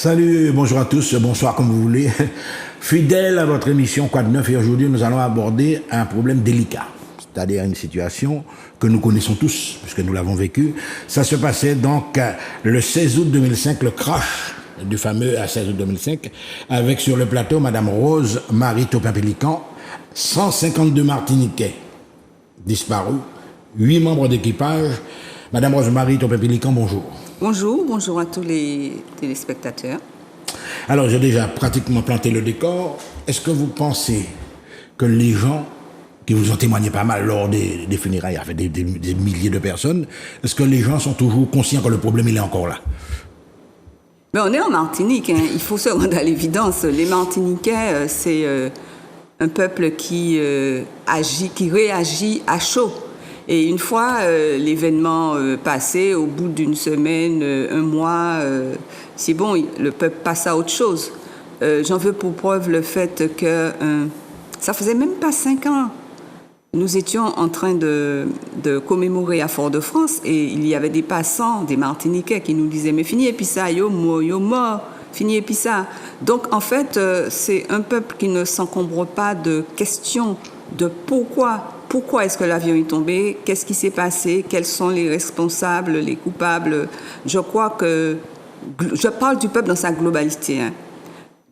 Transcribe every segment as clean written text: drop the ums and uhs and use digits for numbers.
Salut, bonjour à tous, bonsoir comme vous voulez. Fidèle à votre émission Quoi de neuf, et aujourd'hui nous allons aborder un problème délicat, c'est-à-dire une situation que nous connaissons tous, puisque nous l'avons vécu. Ça se passait donc le 16 août 2005, le crash du fameux 16 août 2005, avec sur le plateau Madame Rose Marie Topin-Pélican, 152 Martiniquais disparus, 8 membres d'équipage. Madame Rose Marie Topin-Pélican, bonjour. Bonjour à tous les téléspectateurs. Alors, j'ai déjà pratiquement planté le décor. Est-ce que vous pensez que les gens qui vous ont témoigné pas mal lors des funérailles, avec des milliers de personnes, est-ce que les gens sont toujours conscients que le problème, il est encore là? Ben, on est en Martinique, hein. Il faut se rendre à l'évidence. Les Martiniquais, c'est un peuple qui réagit à chaud. Et une fois l'événement passé, au bout d'une semaine, un mois, c'est bon, le peuple passe à autre chose. J'en veux pour preuve le fait que ça faisait même pas 5 ans. Nous étions en train de commémorer à Fort-de-France et il y avait des passants, des Martiniquais qui nous disaient « Mais fini et puis ça, yo mort, fini et puis ça ». Donc en fait, c'est un peuple qui ne s'encombre pas de questions de pourquoi est-ce que l'avion est tombé, qu'est-ce qui s'est passé, quels sont les responsables, les coupables. Je crois que je parle du peuple dans sa globalité, hein.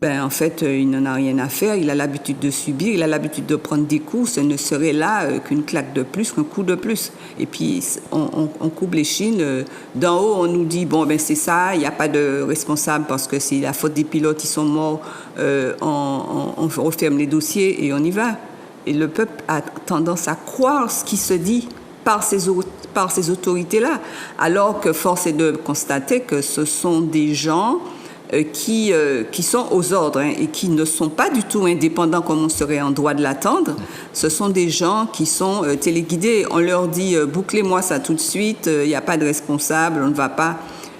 Ben, en fait, il n'en a rien à faire, il a l'habitude de subir, il a l'habitude de prendre des coups, ce ne serait là qu'une claque de plus, qu'un coup de plus. Et puis, on coupe les chines. D'en haut, on nous dit, bon, ben c'est ça, il n'y a pas de responsable parce que c'est la faute des pilotes, ils sont morts, on referme les dossiers et on y va. Et le peuple a tendance à croire ce qui se dit par ces autorités-là, alors que force est de constater que ce sont des gens qui sont aux ordres, hein, et qui ne sont pas du tout indépendants comme on serait en droit de l'attendre. Ce sont des gens qui sont téléguidés. On leur dit « bouclez-moi ça tout de suite, il n'y a pas de responsable, on ne va pas... »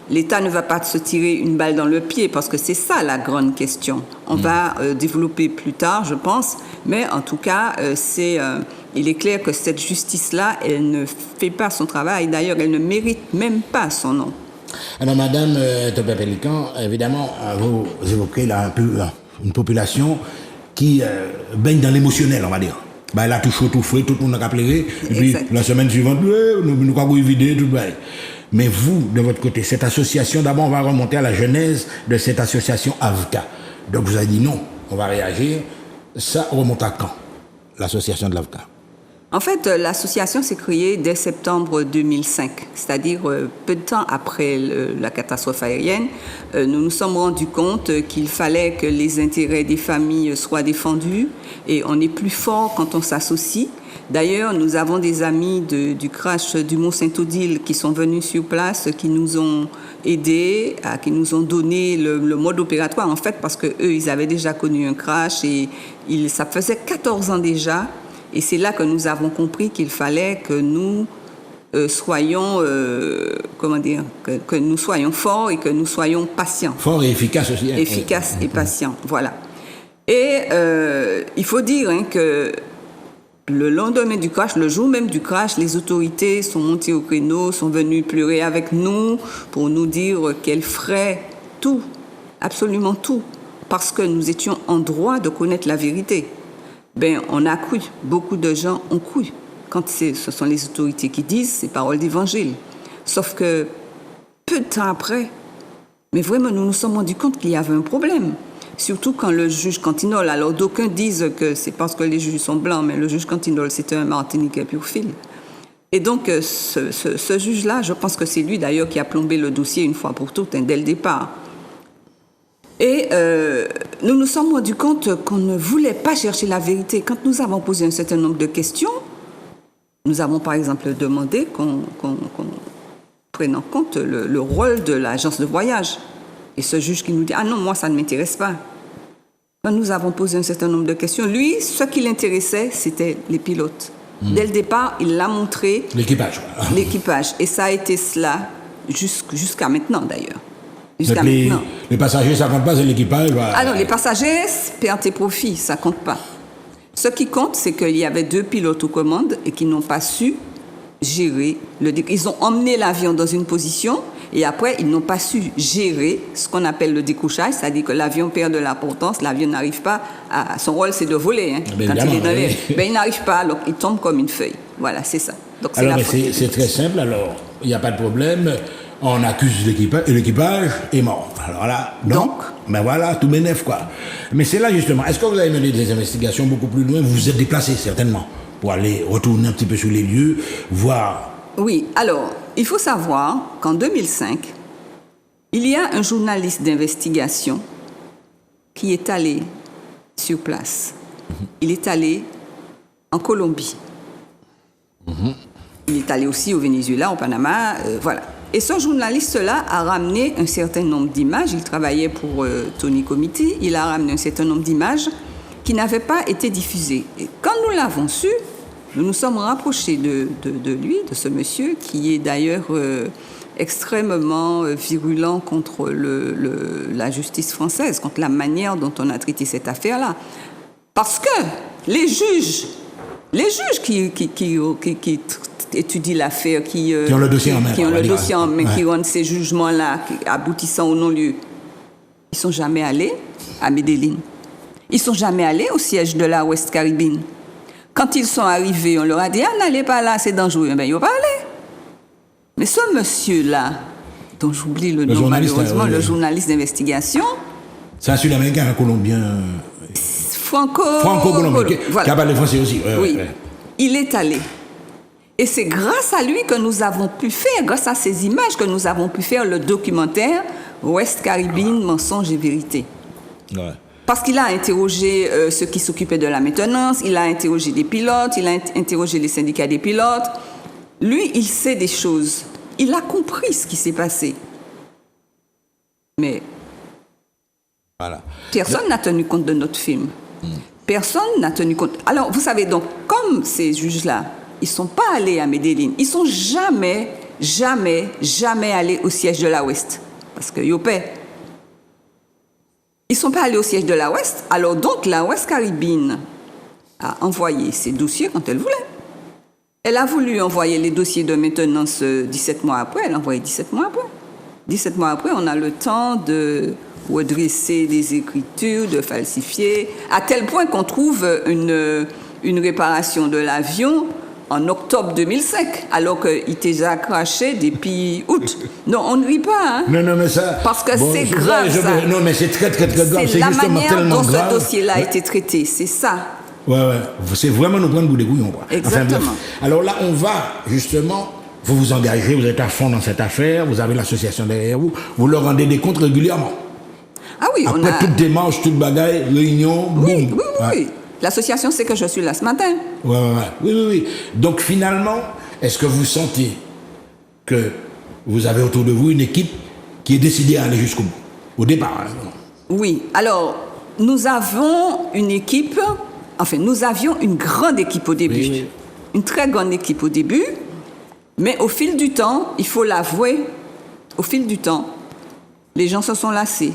L'État ne va pas se tirer une balle dans le pied, parce que c'est ça la grande question. On va développer plus tard, je pense, mais en tout cas, il est clair que cette justice-là, elle ne fait pas son travail. D'ailleurs, elle ne mérite même pas son nom. Alors, Madame Topin-Pélican, évidemment, vous évoquez là un peu une population qui baigne dans l'émotionnel, on va dire. Ben, elle a tout chaud, tout frais, tout le monde a pleuré. Et puis, la semaine suivante, nous avons vider tout le monde. Mais vous, de votre côté, cette association, d'abord, on va remonter à la genèse de cette association AVCA. Donc, vous avez dit non, on va réagir. Ça remonte à quand, l'association de l'AVCA? En fait, l'association s'est créée dès septembre 2005, c'est-à-dire peu de temps après la catastrophe aérienne. Nous nous sommes rendus compte qu'il fallait que les intérêts des familles soient défendus et on est plus fort quand on s'associe. D'ailleurs, nous avons des amis du crash du Mont-Saint-Odile qui sont venus sur place, qui nous ont aidés, qui nous ont donné le mode opératoire, en fait, parce qu'eux, ils avaient déjà connu un crash et ça faisait 14 ans déjà. Et c'est là que nous avons compris qu'il fallait que nous soyons, que nous soyons forts et que nous soyons patients. Forts et efficaces aussi. Efficaces et patients, voilà. Et il faut dire que le lendemain du crash, le jour même du crash, les autorités sont montées au créneau, sont venues pleurer avec nous pour nous dire qu'elles feraient tout, absolument tout, parce que nous étions en droit de connaître la vérité. Ben, on a cru, beaucoup de gens ont cru. Quand ce sont les autorités qui disent, c'est parole d'évangile. Sauf que, peu de temps après, mais vraiment, nous nous sommes rendus compte qu'il y avait un problème. Surtout quand le juge Cantinol, alors d'aucuns disent que c'est parce que les juges sont blancs, mais le juge Cantinol, c'était un Martiniquais pur fil. Et donc, ce juge-là, je pense que c'est lui d'ailleurs qui a plombé le dossier une fois pour toutes, dès le départ. Et nous nous sommes rendus compte qu'on ne voulait pas chercher la vérité. Quand nous avons posé un certain nombre de questions, nous avons par exemple demandé qu'on prenne en compte le rôle de l'agence de voyage. Et ce juge qui nous dit « Ah non, moi, ça ne m'intéresse pas ». Quand nous avons posé un certain nombre de questions, lui, ce qui l'intéressait, c'était les pilotes. Dès le départ, il l'a montré. L'équipage. L'équipage. Et ça a été cela jusqu'à maintenant, d'ailleurs. Les passagers, ça compte pas, c'est l'équipage. Ah non, les passagers, perte et profit, ça compte pas. Ce qui compte, c'est qu'il y avait 2 pilotes aux commandes et qui n'ont pas su gérer le... Ils ont emmené l'avion dans une position, Et après, ils n'ont pas su gérer ce qu'on appelle le découchage, c'est-à-dire que l'avion perd de l'importance, l'avion n'arrive pas à... Son rôle, c'est de voler. Hein. Quand il est dans l'air, il n'arrive pas, donc il tombe comme une feuille. Voilà, c'est ça. Donc, alors, c'est très simple, alors, il n'y a pas de problème. On accuse l'équipage et l'équipage est mort. Alors là, donc, ben voilà, tout m'énerve, quoi. Mais c'est là, justement, est-ce que vous avez mené des investigations beaucoup plus loin? Vous vous êtes déplacé, certainement, pour aller retourner un petit peu sur les lieux, voir... Oui, alors, il faut savoir qu'en 2005, il y a un journaliste d'investigation qui est allé sur place. Il est allé en Colombie. Il est allé aussi au Venezuela, au Panama, voilà. Et ce journaliste-là a ramené un certain nombre d'images. Il travaillait pour Tony Comiti. Il a ramené un certain nombre d'images qui n'avaient pas été diffusées. Et quand nous l'avons su, nous nous sommes rapprochés de lui, de ce monsieur, qui est d'ailleurs extrêmement virulent contre la justice française, contre la manière dont on a traité cette affaire-là. Parce que les juges qui étudient l'affaire, qui ont le dossier en main, qui rendent ces jugements-là, aboutissant au non-lieu, ils ne sont jamais allés à Medellín. Ils ne sont jamais allés au siège de la West Caribbean. Quand ils sont arrivés, on leur a dit « Ah, n'allez pas là, c'est dangereux. » Eh bien, ils n'ont pas allé. Mais ce monsieur-là, dont j'oublie le nom malheureusement, le journaliste d'investigation... C'est un Sud-Américain, un Colombien... Franco-colombien, voilà. Qui a parlé français aussi. Oui, il est allé. Et c'est grâce à lui que nous avons pu faire, grâce à ces images, que nous avons pu faire le documentaire West Caribbean, mensonges et vérité. Ouais. Parce qu'il a interrogé ceux qui s'occupaient de la maintenance, il a interrogé des pilotes, il a interrogé les syndicats des pilotes. Lui, il sait des choses. Il a compris ce qui s'est passé. Mais voilà. Personne n'a tenu compte de notre film. Personne n'a tenu compte. Alors, vous savez, donc, comme ces juges-là, ils ne sont pas allés à Medellín, ils ne sont jamais allés au siège de la Ouest. Parce que Yopé, ils ne sont pas allés au siège de la Ouest. Alors, donc, la West Caribbean a envoyé ses dossiers quand elle voulait. Elle a voulu envoyer les dossiers de maintenance 17 mois après, elle a envoyé 17 mois après. 17 mois après, on a le temps de redresser les écritures, de falsifier, à tel point qu'on trouve une réparation de l'avion en octobre 2005, alors qu'il était déjà craché depuis août. Non, on ne rit pas, hein? Non, mais ça... Parce que c'est grave, ça. Non, mais c'est très grave. C'est la manière dont ce dossier-là a été traité, c'est ça. Ouais. C'est vraiment nous prendre pour des couillons, quoi. Exactement. Enfin, alors là, on va, justement... Vous vous engagez, vous êtes à fond dans cette affaire, vous avez l'association derrière vous, vous leur rendez des comptes régulièrement. Ah oui, après toute démarche, toute bagaille, réunion, oui, boum. Oui. L'association sait que je suis là ce matin. Oui. Donc finalement, est-ce que vous sentez que vous avez autour de vous une équipe qui est décidée à aller jusqu'au bout, au départ? Oui. Alors, nous avons une équipe, nous avions une grande équipe au début. Oui. Une très grande équipe au début. Mais au fil du temps, il faut l'avouer, au fil du temps, les gens se sont lassés.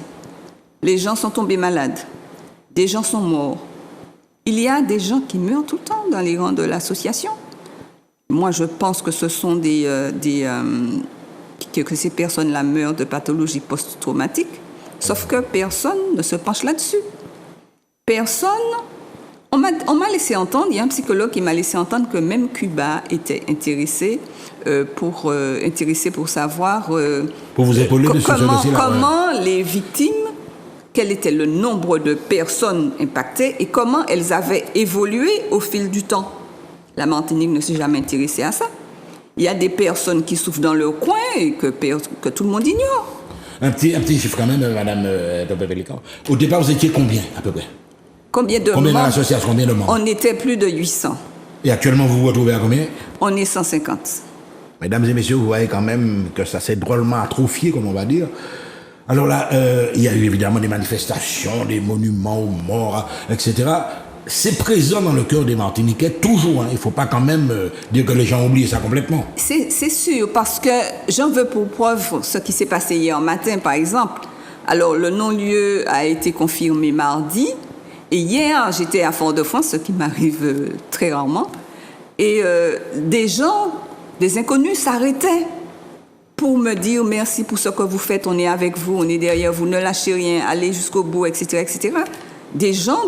Les gens sont tombés malades. Des gens sont morts. Il y a des gens qui meurent tout le temps dans les rangs de l'association. Moi, je pense que ce sont que ces personnes-là meurent de pathologies post-traumatiques. Sauf que personne ne se penche là-dessus. Personne... On m'a laissé entendre, il y a un psychologue qui m'a laissé entendre que même Cuba était intéressé pour savoir... pour vous épauler de ce dossier-là. Comment les victimes, quel était le nombre de personnes impactées et comment elles avaient évolué au fil du temps. La Martinique ne s'est jamais intéressée à ça. Il y a des personnes qui souffrent dans leur coin et que tout le monde ignore. Un petit chiffre quand même, Madame Topé-Pélican. Au départ, vous étiez combien, à peu près? Combien dans l'association? Combien de membres? On était plus de 800. Et actuellement, vous vous retrouvez à combien? On est 150. Mesdames et messieurs, vous voyez quand même que ça s'est drôlement atrophié, comme on va dire. Alors là, il y a eu évidemment des manifestations, des monuments aux morts, etc. C'est présent dans le cœur des Martiniquais, toujours. Hein. Il ne faut pas quand même dire que les gens ont oublié ça complètement. C'est sûr, parce que j'en veux pour preuve ce qui s'est passé hier matin, par exemple. Alors, le non-lieu a été confirmé mardi. Et hier, j'étais à Fort-de-France, ce qui m'arrive très rarement, et des gens, des inconnus s'arrêtaient pour me dire merci pour ce que vous faites, on est avec vous, on est derrière vous, ne lâchez rien, allez jusqu'au bout, etc., etc. Des gens,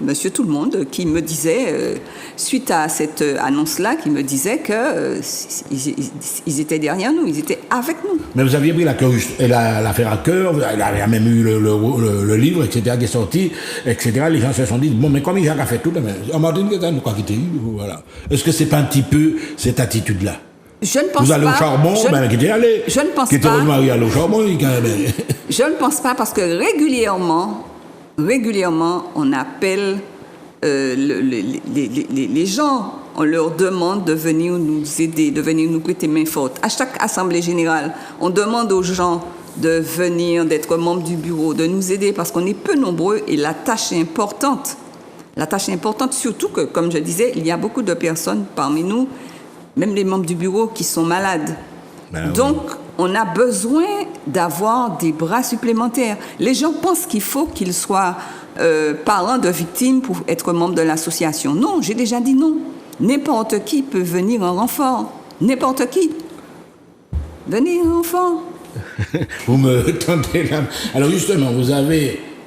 monsieur tout le monde, qui me disaient, suite à cette annonce-là, qui me disaient qu'ils étaient derrière nous, ils étaient avec nous. Mais vous aviez pris l'affaire à cœur, il y a même eu le livre, etc., qui est sorti, etc. Les gens se sont dit, bon, mais comme Jacques a fait tout, en Martinique, nous quoi quitter, voilà. Est-ce que c'est pas un petit peu cette attitude-là? Je ne pense pas. Vous allez au charbon, quittez aller. Je ne pense quittez pas. Rosemary aller au charbon, Je ne pense pas parce que régulièrement, on appelle les gens, on leur demande de venir nous aider, de venir nous prêter main forte. À chaque assemblée générale, on demande aux gens de venir, d'être membres du bureau, de nous aider parce qu'on est peu nombreux et la tâche est importante. La tâche est importante, surtout que, comme je disais, il y a beaucoup de personnes parmi nous, même les membres du bureau, qui sont malades. Donc, on a besoin d'avoir des bras supplémentaires. Les gens pensent qu'il faut qu'ils soient parents de victimes pour être membre de l'association. Non, j'ai déjà dit non. N'importe qui peut venir en renfort. N'importe qui. Venez en renfort. Vous me tentez là. Alors justement,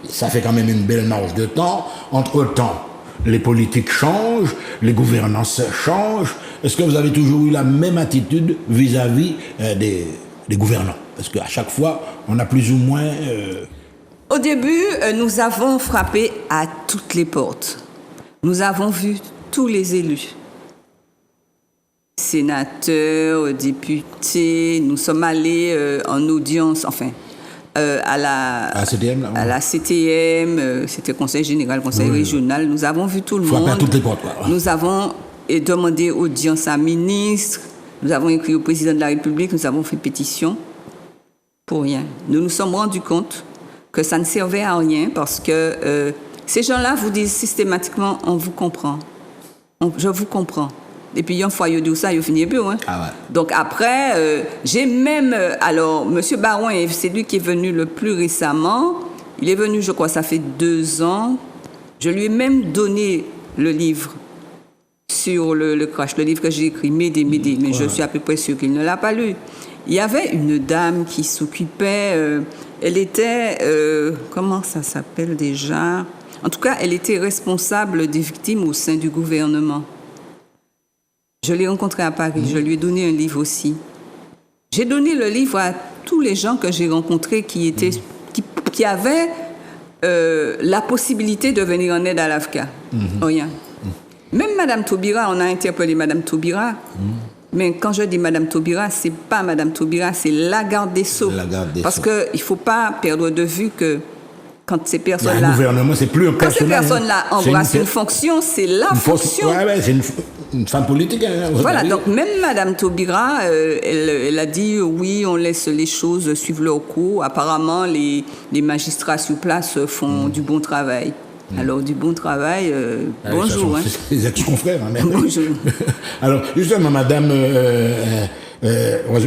ça fait quand même une belle marge de temps. Entre-temps, les politiques changent, les gouvernances changent. Est-ce que vous avez toujours eu la même attitude vis-à-vis des gouvernants? Parce qu'à chaque fois, on a plus ou moins... Au début, nous avons frappé à toutes les portes. Nous avons vu tous les élus. Sénateurs, députés, nous sommes allés en audience, à la CTM, là, à la CTM, c'était Conseil général, Conseil régional. Nous avons vu tout le monde. À toutes les portes, Nous avons demandé audience à ministre, nous avons écrit au président de la République, nous avons fait pétition pour rien. Nous nous sommes rendus compte que ça ne servait à rien parce que ces gens-là vous disent systématiquement on vous comprend, je vous comprends. Et puis, une fois, il dit ça, il finit plus. Hein. Ah ouais. Donc, après, j'ai même... alors, M. Baron, c'est lui qui est venu le plus récemment. Il est venu, je crois, ça fait 2 ans. Je lui ai même donné le livre sur le crash, le livre que j'ai écrit, M'aider, mais je suis à peu près sûre qu'il ne l'a pas lu. Il y avait une dame qui s'occupait... elle était... comment ça s'appelle déjà? En tout cas, elle était responsable des victimes au sein du gouvernement. Je l'ai rencontrée à Paris, je lui ai donné un livre aussi. J'ai donné le livre à tous les gens que j'ai rencontrés qui avaient la possibilité de venir en aide à l'AFCA. Rien. Même Madame Taubira, on a interpellé Madame Taubira. Mais quand je dis Madame Taubira, c'est pas Madame Taubira, c'est la garde des Sceaux. Parce qu'il ne faut pas perdre de vue que quand ces personnes-là... Le gouvernement, c'est plus un personnage. Quand ces personnes-là embrassent une fonction, c'est la fonction. Ouais, c'est une femme politique. Hein, voilà, donc même Madame Taubira, elle a dit oui, on laisse les choses suivre leur cours. Apparemment, les magistrats sur place font du bon travail. Alors, du bon travail, bonjour. C'est les ex-confrères. Hein, bonjour. Alors, justement, Madame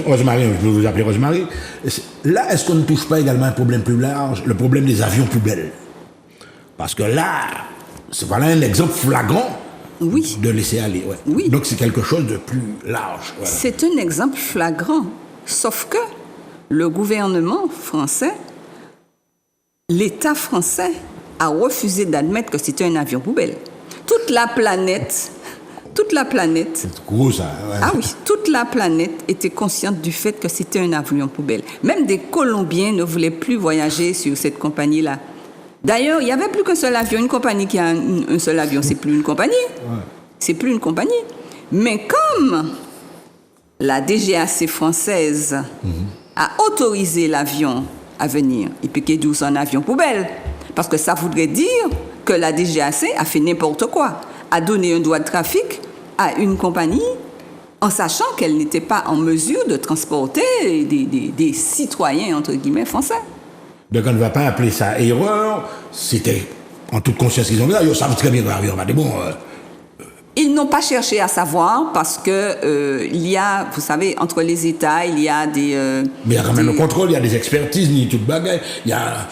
Rosemary, je vais vous appeler Rosemary. Là, est-ce qu'on ne touche pas également un problème plus large, le problème des avions poubelles? Parce que là, voilà un exemple flagrant de laisser aller. Ouais. Oui. Donc, c'est quelque chose de plus large. Voilà. C'est un exemple flagrant. Sauf que le gouvernement français, l'État français, a refusé d'admettre que c'était un avion poubelle. Toute la planète... C'est gros, ça. Ouais. Ah oui, toute la planète était consciente du fait que c'était un avion poubelle. Même des Colombiens ne voulaient plus voyager sur cette compagnie-là. D'ailleurs, il n'y avait plus qu'un seul avion. Une compagnie qui a un seul avion, c'est plus une compagnie. Ouais. C'est plus une compagnie. Mais comme la DGAC française a autorisé l'avion à venir, et puis qu'il est un avion poubelle, parce que ça voudrait dire que la DGAC a fait n'importe quoi, a donné un droit de trafic à une compagnie en sachant qu'elle n'était pas en mesure de transporter des citoyens, entre guillemets, français. Donc on ne va pas appeler ça erreur, c'était en toute conscience qu'ils ont dit, ils savent très bien qu'on va dire, bon... Ils n'ont pas cherché à savoir parce que il y a, vous savez, entre les États, il y a des... mais il y a quand même le contrôle, il y a des expertises, ni toute bagaille, il y a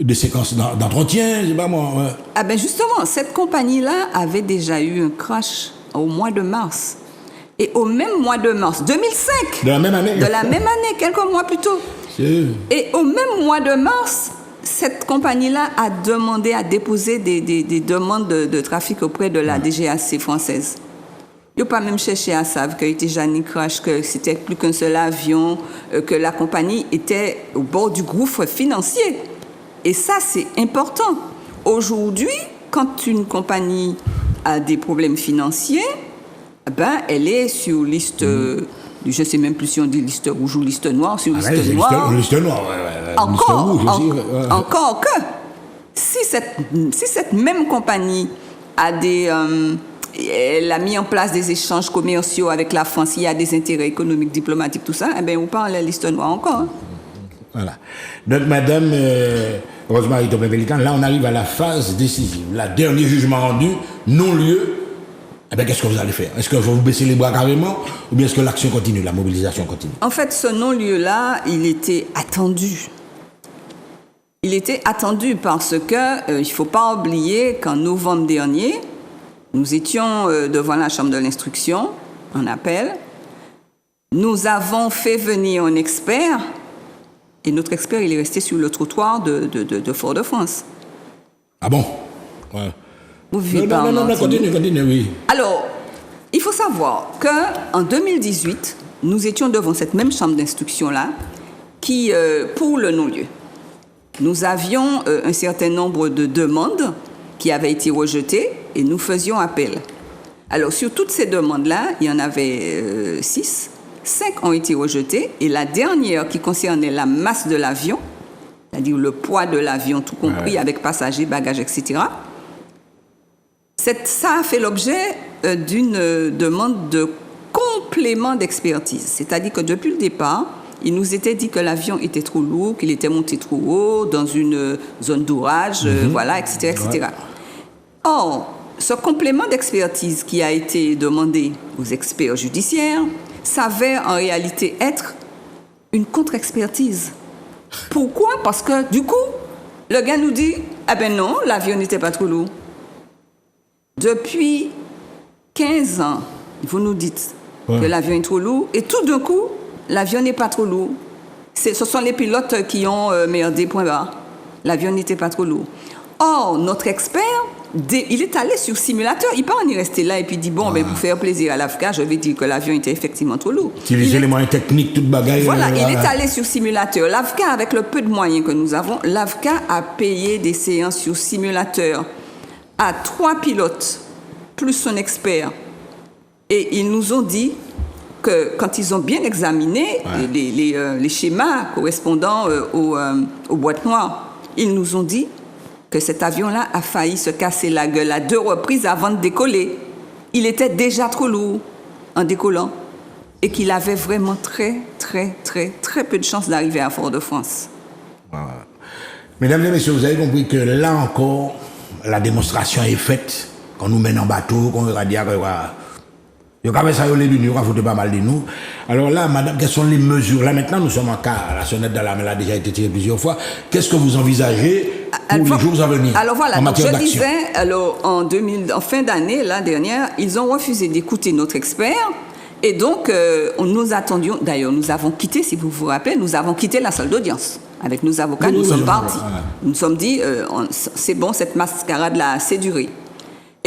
des séquences d'entretien, je sais pas moi. Ouais. Ah ben justement, cette compagnie-là avait déjà eu un crash au mois de mars. Et au même mois de mars 2005, De la même année. de la même année, quelques mois plus tôt, et au même mois de mars, cette compagnie-là a déposé des demandes de trafic auprès de la DGAC française. Ils n'ont pas même cherché à savoir qu'il était Janine Crash, que c'était plus qu'un seul avion, que la compagnie était au bord du gouffre financier. Et ça, c'est important. Aujourd'hui, quand une compagnie a des problèmes financiers, ben, elle est sur liste, je ne sais même plus si on dit liste rouge ou liste noire, sur liste noire. Liste noire, Encore que, si cette même compagnie a elle a mis en place des échanges commerciaux avec la France, il y a des intérêts économiques, diplomatiques, tout ça, eh bien, on parle de la liste noire encore. Hein. Voilà. Donc, Madame Rosemary Topin-Pélican, là, on arrive à la phase décisive. Le dernier jugement rendu, non-lieu. Eh bien, qu'est-ce que vous allez faire? Est-ce que vous baissez les bras carrément ou bien est-ce que l'action continue, la mobilisation continue? En fait, ce non-lieu-là, il était attendu. Il était attendu parce que il ne faut pas oublier qu'en novembre dernier, nous étions devant la Chambre de l'instruction, en appel. Nous avons fait venir un expert et notre expert, il est resté sur le trottoir de Fort-de-France. Ah bon? Ouais. Vous vivez pas non, continue, oui. Alors, il faut savoir qu'en 2018, nous étions devant cette même chambre d'instruction-là, qui, pour le non-lieu, nous avions un certain nombre de demandes qui avaient été rejetées et nous faisions appel. Alors, sur toutes ces demandes-là, il y en avait 6. 5 ont été rejetées et la dernière qui concernait la masse de l'avion, c'est-à-dire le poids de l'avion, tout compris, avec passagers, bagages, etc., ça a fait l'objet d'une demande de complément d'expertise. C'est-à-dire que depuis le départ, il nous était dit que l'avion était trop lourd, qu'il était monté trop haut, dans une zone d'orage, voilà, etc., etc. Ouais. Or, ce complément d'expertise qui a été demandé aux experts judiciaires s'avère en réalité être une contre-expertise. Pourquoi? Parce que, du coup, le gars nous dit « Ah ben non, l'avion n'était pas trop lourd. » Depuis 15 ans, vous nous dites que l'avion est trop lourd et tout d'un coup, l'avion n'est pas trop lourd. Ce sont les pilotes qui ont merdé, point barre. L'avion n'était pas trop lourd. Or, notre expert, il est allé sur simulateur. Il peut en y rester là et puis dit, bon, ben, pour faire plaisir à l'AFCA, je vais dire que l'avion était effectivement trop lourd. Utiliser les moyens techniques, toute bagaille. Voilà, il est allé sur simulateur. L'AFCA, avec le peu de moyens que nous avons, l'AFCA a payé des séances sur simulateur à 3 pilotes, plus son expert. Et ils nous ont dit que quand ils ont bien examiné les schémas correspondant aux boîtes noires, ils nous ont dit que cet avion-là a failli se casser la gueule à 2 reprises avant de décoller. Il était déjà trop lourd en décollant et qu'il avait vraiment très peu de chances d'arriver à Fort-de-France. Voilà. Mesdames et messieurs, vous avez compris que là encore, la démonstration est faite. Quand nous mène en bateau, qu'on va dire que il y a ça, on va foutre pas mal de nous. Alors là, madame, quelles sont les mesures? Là, maintenant, nous sommes en cas, la sonnette d'alarme a déjà été tirée plusieurs fois. Qu'est-ce que vous envisagez pour les jours à venir? Alors voilà, en matière je disais, alors, en fin d'année, la dernière, ils ont refusé d'écouter notre expert. Et donc, nous attendions, d'ailleurs, nous avons quitté, si vous vous rappelez, nous avons quitté la salle d'audience. Avec nos avocats, nous sommes partis. Nous nous sommes dit, c'est bon, cette mascarade-là a assez duré.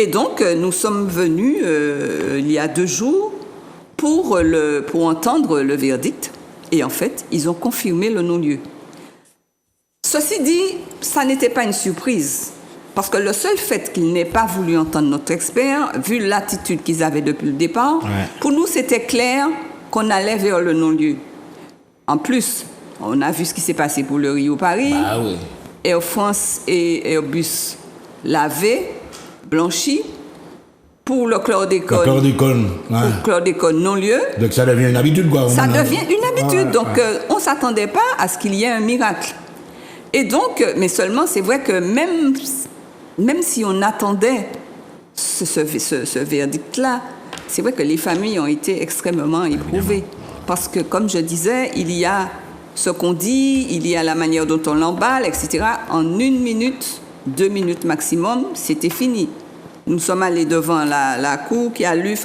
Et donc, nous sommes venus il y a 2 jours pour entendre le verdict. Et en fait, ils ont confirmé le non-lieu. Ceci dit, ça n'était pas une surprise. Parce que le seul fait qu'ils n'aient pas voulu entendre notre expert, vu l'attitude qu'ils avaient depuis le départ, pour nous, c'était clair qu'on allait vers le non-lieu. En plus, on a vu ce qui s'est passé pour le Rio-Paris. Bah, oui. Air France et Airbus l'avaient blanchi pour le chlordécone. Le chlordécone non-lieu. Donc ça devient une habitude, quoi. Ça devient une habitude. Donc on ne s'attendait pas à ce qu'il y ait un miracle. Et donc, mais seulement, c'est vrai que même si on attendait ce verdict-là, c'est vrai que les familles ont été extrêmement éprouvées. Parce que, comme je disais, il y a ce qu'on dit, il y a la manière dont on l'emballe, etc. En 1 minute, 2 minutes maximum, c'était fini. nous sommes allés devant la cour qui a lu,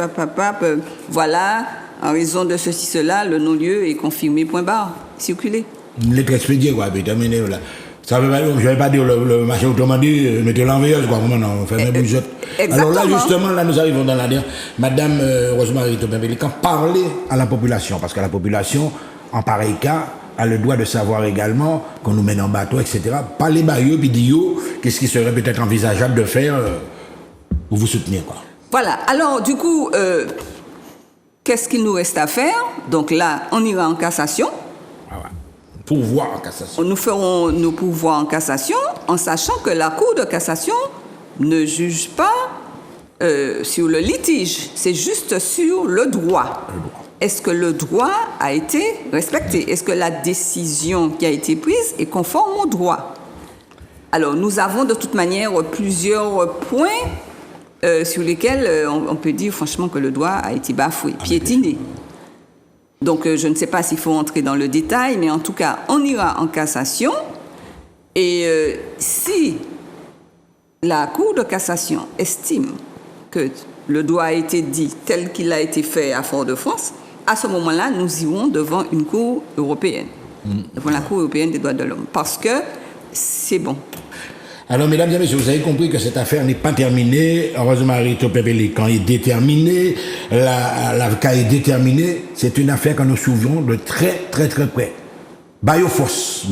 voilà, en raison de ceci, cela, le non-lieu est confirmé, point barre, circulez. Lettre expédiée, quoi, puis terminé, voilà. Ça veut pas, je ne vais pas dire le marché autrement dit, mettez l'enveilleuse, quoi, comment on fait mes bougeottes. Alors là, justement, là, nous arrivons dans la dernière. Madame Rosemary Topin-Pélican, parlez à la population, parce que la population, en pareil cas, a le droit de savoir également qu'on nous mène en bateau, etc. Parlez baillot, puis diyo, qu'est-ce qui serait peut-être envisageable de faire pour vous soutenir, quoi. Voilà, alors du coup, qu'est-ce qu'il nous reste à faire? Donc là, on ira en cassation. Pourvoi en cassation. Nous ferons nos pourvois en cassation en sachant que la Cour de cassation ne juge pas sur le litige, c'est juste sur le droit. Est-ce que le droit a été respecté? Est-ce que la décision qui a été prise est conforme au droit? Alors, nous avons de toute manière plusieurs points sur lesquels on peut dire franchement que le droit a été bafoué, piétiné. Donc, je ne sais pas s'il faut entrer dans le détail, mais en tout cas, on ira en cassation. Et si la Cour de cassation estime que le droit a été dit tel qu'il a été fait à Fort-de-France, à ce moment-là, nous irons devant une Cour européenne, devant la Cour européenne des droits de l'homme, parce que c'est bon. Alors, mesdames et messieurs, vous avez compris que cette affaire n'est pas terminée. Rosemary Topin-Pélican est déterminée. La cas est déterminée. C'est une affaire que nous suivons de très, très, très près. Bayofos.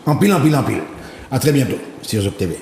En pile. À très bientôt sur Zop TV.